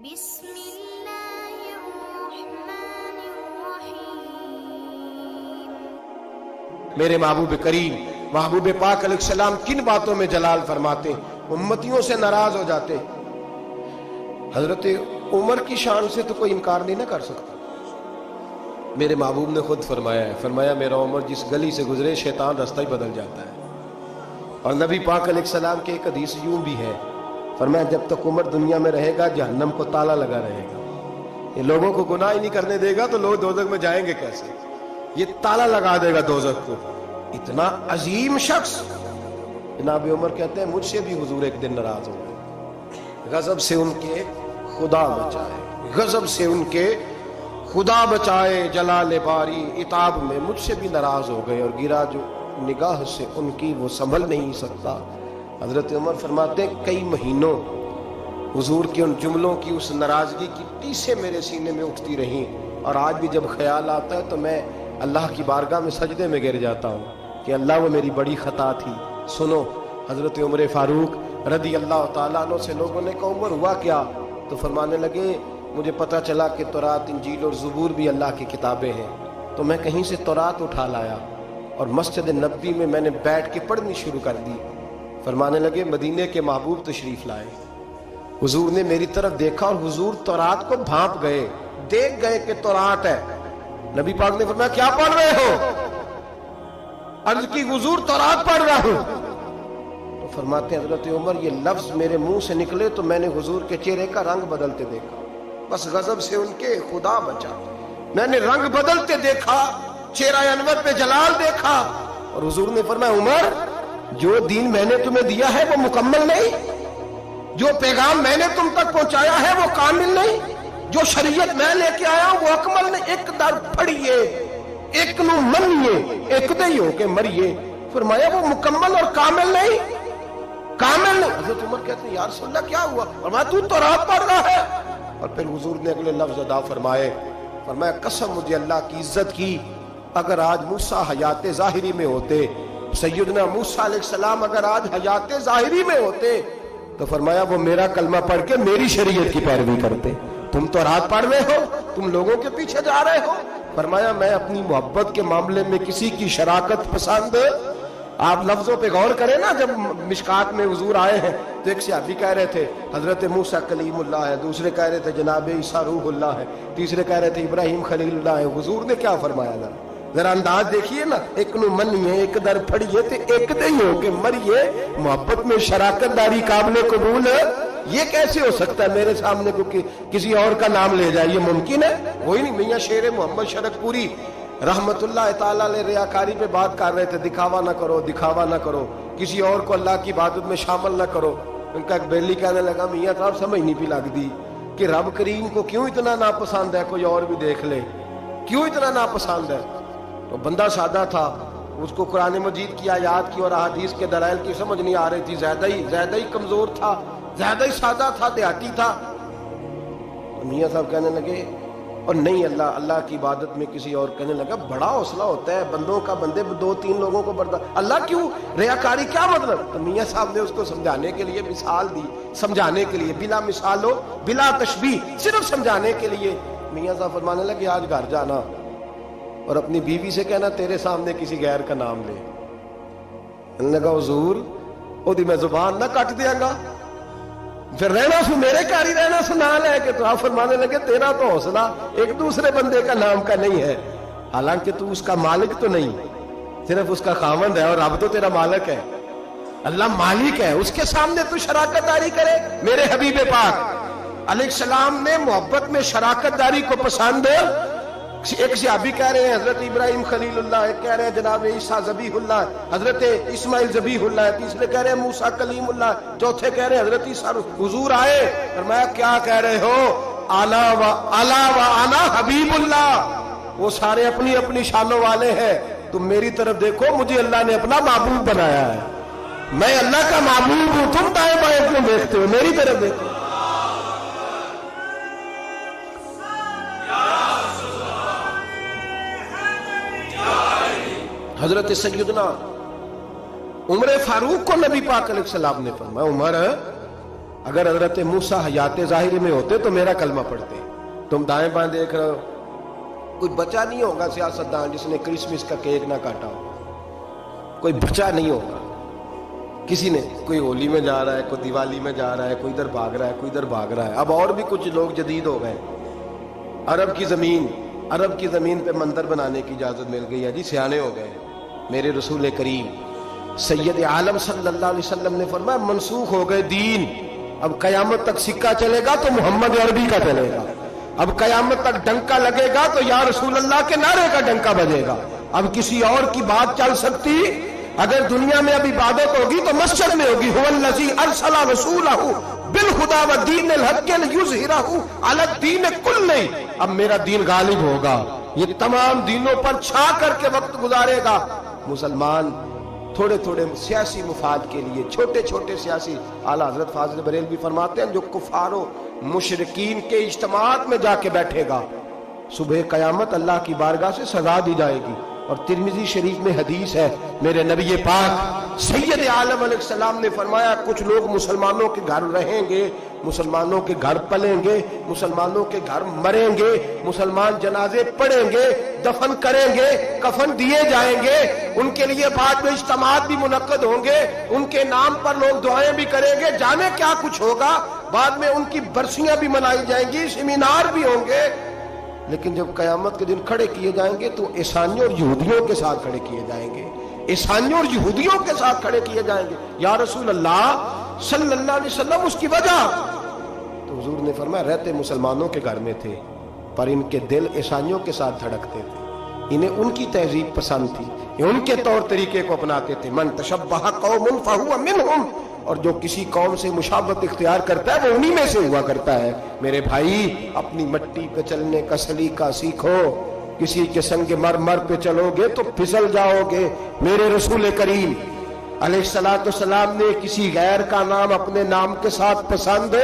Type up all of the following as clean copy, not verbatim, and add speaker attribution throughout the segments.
Speaker 1: بسم اللہ الرحمن الرحیم۔
Speaker 2: میرے محبوب کریم محبوب پاک علیہ السلام کن باتوں میں جلال فرماتے، امتیوں سے ناراض ہو جاتے؟ حضرت عمر کی شان سے تو کوئی انکار نہیں نہ کر سکتا۔ میرے محبوب نے خود فرمایا ہے، فرمایا میرا عمر جس گلی سے گزرے شیطان راستہ ہی بدل جاتا ہے۔ اور نبی پاک علیہ السلام کی ایک حدیث یوں بھی ہے، فرمایا جب تک عمر دنیا میں رہے گا جہنم کو تالا لگا رہے گا، یہ لوگوں کو گناہ ہی نہیں کرنے دے گا تو لوگ دوزخ میں جائیں گے کیسے؟ یہ تالا لگا دے گا دوزخ کو۔ اتنا عظیم شخص جناب عمر کہتے ہیں مجھ سے بھی حضور ایک دن ناراض ہو گئے، غضب سے ان کے خدا بچائے، غضب سے ان کے خدا بچائے، جلال باری عتاب میں مجھ سے بھی ناراض ہو گئے، اور گرا جو نگاہ سے ان کی وہ سنبھل نہیں سکتا۔ حضرت عمر فرماتے ہیں کئی مہینوں حضور کے ان جملوں کی اس ناراضگی کی ٹیسیں میرے سینے میں اٹھتی رہیں، اور آج بھی جب خیال آتا ہے تو میں اللہ کی بارگاہ میں سجدے میں گر جاتا ہوں کہ اللہ وہ میری بڑی خطا تھی۔ سنو حضرت عمر فاروق رضی اللہ تعالیٰ عنہ سے لوگوں نے کہا عمر ہوا کیا؟ تو فرمانے لگے مجھے پتہ چلا کہ تورات انجیل اور زبور بھی اللہ کی کتابیں ہیں، تو میں کہیں سے تورات اٹھا لایا اور مسجد نبوی میں نے بیٹھ کے پڑھنی شروع کر دی۔ فرمانے لگے مدینے کے محبوب تشریف لائے، حضور نے میری طرف دیکھا اور حضور تورات کو بھانپ گئے، دیکھ گئے کہ تورات ہے۔ نبی پاک نے فرمایا کیا پڑھ رہے ہو؟ عرض کی حضور تورات پڑھ رہا ہوں۔ تو فرماتے ہیں حضرت عمر یہ لفظ میرے منہ سے نکلے تو میں نے حضور کے چہرے کا رنگ بدلتے دیکھا، بس غضب سے ان کے خدا بچا، میں نے رنگ بدلتے دیکھا، چہرہ انور پہ جلال دیکھا، اور حضور نے فرمایا عمر جو دین میں نے تمہیں دیا ہے وہ مکمل نہیں، جو پیغام میں نے تم تک پہنچایا ہے وہ کامل نہیں، جو شریعت میں لے کے آیا وہ اکمل نہیں، ایک در پھڑیے ایک نو منیے ایک دئی ہو کے مریے۔ فرمایا وہ مکمل اور کامل نہیں، کامل نہیں۔ حضرت عمر کہتے ہیں یا رسول اللہ کیا ہوا؟ فرمایا تو تورات پڑھ رہا ہے۔ اور پھر حضور نے اگلے لفظ ادا فرمائے، فرمایا قسم مجھے اللہ کی عزت کی اگر آج موسیٰ حیات ظاہری میں ہوتے، سیدنا موسیٰ علیہ السلام اگر آج حیات ظاہری میں ہوتے تو فرمایا وہ میرا کلمہ پڑھ کے میری شریعت کی پیروی کرتے۔ تم تو رات پڑھ رہے ہو، تم لوگوں کے پیچھے جا رہے ہو۔ فرمایا میں اپنی محبت کے معاملے میں کسی کی شراکت پسند، آپ لفظوں پہ غور کریں نا، جب مشکات میں حضور آئے ہیں تو ایک صحابی کہہ رہے تھے حضرت موسیٰ کلیم اللہ ہے، دوسرے کہہ رہے تھے جناب عیسیٰ روح اللہ ہے، تیسرے کہہ رہے تھے ابراہیم خلیل اللہ ہے۔ حضور نے کیا فرمایا ذرا انداز دیکھیے نا، ایک نو منیے ایک در پھڑیے تے ایک دئی ہو کے مریے۔ محبت میں شراکت داری قابل قبول ہے، یہ کیسے ہو سکتا ہے میرے سامنے کو کہ کسی اور کا نام لے جائے؟ یہ ممکن ہے؟ وہی نہیں میاں شیر محمد شرک پوری رحمت اللہ تعالیٰ علیہ ریاکاری پہ بات کر رہے تھے، دکھاوا نہ کرو، دکھاوا نہ کرو، کسی اور کو اللہ کی عبادت میں شامل نہ کرو۔ ان کا ایک بیلی کہنے لگا میاں صاحب سمجھ نہیں پی لگ دی کہ رب کریم کو کیوں اتنا ناپسند ہے، کوئی اور بھی دیکھ لے، کیوں اتنا ناپسند ہے؟ تو بندہ سادہ تھا، اس کو قرآن مجید کی آیات کی اور احادیث کے دلائل کی سمجھ نہیں آ رہی تھی، زیادہ ہی کمزور تھا، زیادہ ہی سادہ تھا، دیہاتی تھا۔ تو میاں صاحب کہنے لگے اور نہیں اللہ کی عبادت میں کسی اور، کہنے لگا بڑا حوصلہ ہوتا ہے بندوں کا، بندے دو تین لوگوں کو برداشت، اللہ کیوں ریاکاری کیا مطلب؟ تو میاں صاحب نے اس کو سمجھانے کے لیے مثال دی، سمجھانے کے لیے بلا مثال ہو بلا تشبیہ، صرف سمجھانے کے لیے۔ میاں صاحب فرمانے لگے آج گھر جانا اور اپنی بیوی سے کہنا تیرے سامنے کسی غیر کا نام لے۔ کہنے لگا حضور او دی میں زبان نہ کٹ دیاں گا، پھر رہنا سو میرے گھر ہی رہنا سو نہ لے کے۔ تو آپ فرمانے لگے تیرا تو حوصلہ ایک دوسرے بندے کا نام کا نہیں ہے، حالانکہ تو اس کا مالک تو نہیں، صرف اس کا خاوند ہے، اور رب تو تیرا مالک ہے، اللہ مالک ہے، اس کے سامنے تو شراکت داری کرے۔ میرے حبیب پاک علیہ السلام نے محبت میں شراکت داری کو پسند، ایک صحابی کہہ رہے ہیں حضرت ابراہیم خلیل اللہ ہے، کہہ رہے ہیں جناب عیسیٰ ذبیح اللہ ہے، حضرت اسماعیل ذبیح اللہ ہے، تیسرے کہہ رہے ہیں موسیٰ کلیم اللہ ہے، چوتھے کہہ رہے ہیں حضرت عیسیٰ۔ حضور آئے فرمایا کیا کہہ رہے ہو؟ اعلیٰ و انا حبیب اللہ، وہ سارے اپنی اپنی شانوں والے ہیں، تم میری طرف دیکھو، مجھے اللہ نے اپنا محبوب بنایا ہے، میں اللہ کا محبوب ہوں، تم دائیں بائیں کیوں دیکھتے ہو؟ میری طرف دیکھو۔ حضرت سیدنا عمر فاروق کو نبی پاک علیہ السلام نے فرمایا عمر اگر حضرت موسیٰ حیات ظاہر میں ہوتے تو میرا کلمہ پڑھتے. تم دائیں بائیں دیکھ رہے ہو, کوئی بچہ نہیں ہوگا سیاستدان جس نے کرسمس کا کیک نہ کاٹا ہو, کوئی بچہ نہیں ہوگا. کسی نے, کوئی ہولی میں جا رہا ہے, کوئی دیوالی میں جا رہا ہے, کوئی ادھر بھاگ رہا ہے, کوئی ادھر بھاگ رہا ہے. اب اور بھی کچھ لوگ جدید ہو گئے. عرب کی زمین پہ مندر بنانے کی اجازت مل گئی ہے جی, سیانے ہو گئے. میرے رسول کریم سید عالم صلی اللہ علیہ وسلم نے فرمایا منسوخ ہو گئے دین. اب قیامت تک سکہ چلے گا تو محمد عربی کا چلے گا. اب قیامت تک ڈنکا لگے گا تو یا رسول اللہ کے نعرے کا ڈنکا بجے گا. اب کسی اور کی بات چل سکتی؟ اگر دنیا میں اب عبادت ہوگی تو مسجد میں ہوگی. هو الذی ارسل رسولہ بالہدی ودین الحق لیظہرہ علی الدین کلہ. اب میرا دین غالب ہوگا, یہ تمام دینوں پر چھا کر کے وقت گزارے گا. مسلمان تھوڑے تھوڑے سیاسی مفاد کے لیے, چھوٹے چھوٹے سیاسی, اعلیٰ حضرت فاضل بریلوی فرماتے ہیں جو کفار و مشرکین کے اجتماعات میں جا کے بیٹھے گا, صبح قیامت اللہ کی بارگاہ سے سزا دی جائے گی. اور ترمذی شریف میں حدیث ہے, میرے نبی پاک سید عالم علیہ السلام نے فرمایا کچھ لوگ مسلمانوں کے گھر رہیں گے, مسلمانوں کے گھر پلیں گے, مسلمانوں کے گھر مریں گے, مسلمان جنازے پڑھیں گے, دفن کریں گے, کفن دیے جائیں گے, ان کے لیے بعد میں اجتماعات بھی منعقد ہوں گے, ان کے نام پر لوگ دعائیں بھی کریں گے, جانے کیا کچھ ہوگا, بعد میں ان کی برسیاں بھی منائی جائیں گی, سیمینار بھی ہوں گے. لیکن جب قیامت کے دن کھڑے کیے جائیں گے تو عیسائیوں اور یہودیوں کے ساتھ کھڑے کیے جائیں گے, عیسائیوں اور یہودیوں کے ساتھ کھڑے کیے جائیں گے. یا رسول اللہ صلی اللہ علیہ وسلم اس کی وجہ, تو حضور نے فرمایا رہتے مسلمانوں کے گھر میں تھے پر ان کے دل عیسائیوں کے ساتھ دھڑکتے تھے, انہیں ان کی تہذیب پسند تھی, ان کے طور طریقے کو اپناتے تھے. من تشبہ قوم فہو منہم, اور جو کسی قوم سے مشابہت اختیار کرتا ہے وہ انہی میں سے ہوا کرتا ہے. میرے بھائی اپنی مٹی پہ چلنے کا سلیقہ سیکھو, کسی کے سنگ مرمر پہ چلو گے تو پھسل جاؤ گے. میرے رسول کریم علیہ السلام نے کسی غیر کا نام اپنے نام کے ساتھ پسند,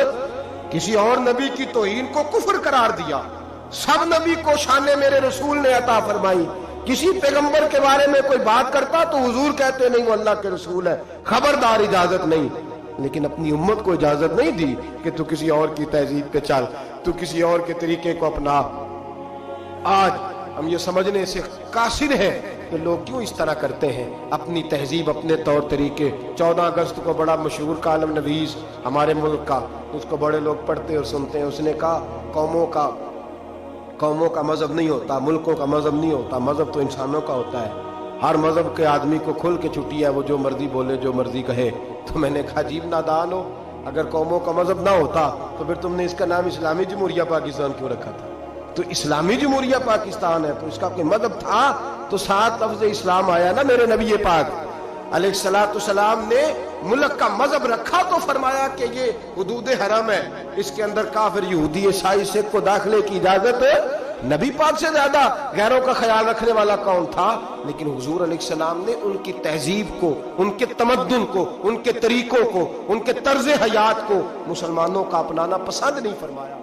Speaker 2: کسی اور نبی کی توہین کو کفر قرار دیا. سب نبی کو شان میرے رسول نے عطا فرمائی. کسی پیغمبر کے بارے میں کوئی بات کرتا تو حضور کہتے نہیں وہ اللہ کے رسول ہے, خبردار اجازت نہیں. لیکن اپنی امت کو اجازت نہیں دی کہ تو کسی اور کی تہذیب پہ چل, تو کسی اور کے طریقے کو اپنا. آج ہم یہ سمجھنے سے قاصر ہیں کہ لوگ کیوں اس طرح کرتے ہیں, اپنی تہذیب اپنے طور طریقے. 14 اگست کو بڑا مشہور کالم نویس ہمارے ملک کا, اس کو بڑے لوگ پڑھتے اور سنتے ہیں, اس نے کہا قوموں کا مذہب نہیں ہوتا, ملکوں کا مذہب نہیں ہوتا, مذہب تو انسانوں کا ہوتا ہے. ہر مذہب کے آدمی کو کھل کے چھٹی ہے, وہ جو مرضی بولے جو مرضی کہے. تو میں نے کہا عجیب نادان ہو, اگر قوموں کا مذہب نہ ہوتا تو پھر تم نے اس کا نام اسلامی جمہوریہ پاکستان کیوں رکھا تھا؟ تو اسلامی جمہوریہ پاکستان ہے تو اس کا کوئی مذہب تھا تو 7 لفظ اسلام آیا نا. میرے نبی پاک علیہ السلام نے ملک کا مذہب رکھا تو فرمایا کہ یہ حدود حرم ہے, اس کے اندر کافر یہودی عیسائی سکھ کو داخلے کی اجازت ہے. نبی پاک سے زیادہ غیروں کا خیال رکھنے والا کون تھا؟ لیکن حضور علیہ السلام نے ان کی تہذیب کو, ان کے تمدن کو, ان کے طریقوں کو, ان کے طرز حیات کو مسلمانوں کا اپنانا پسند نہیں فرمایا.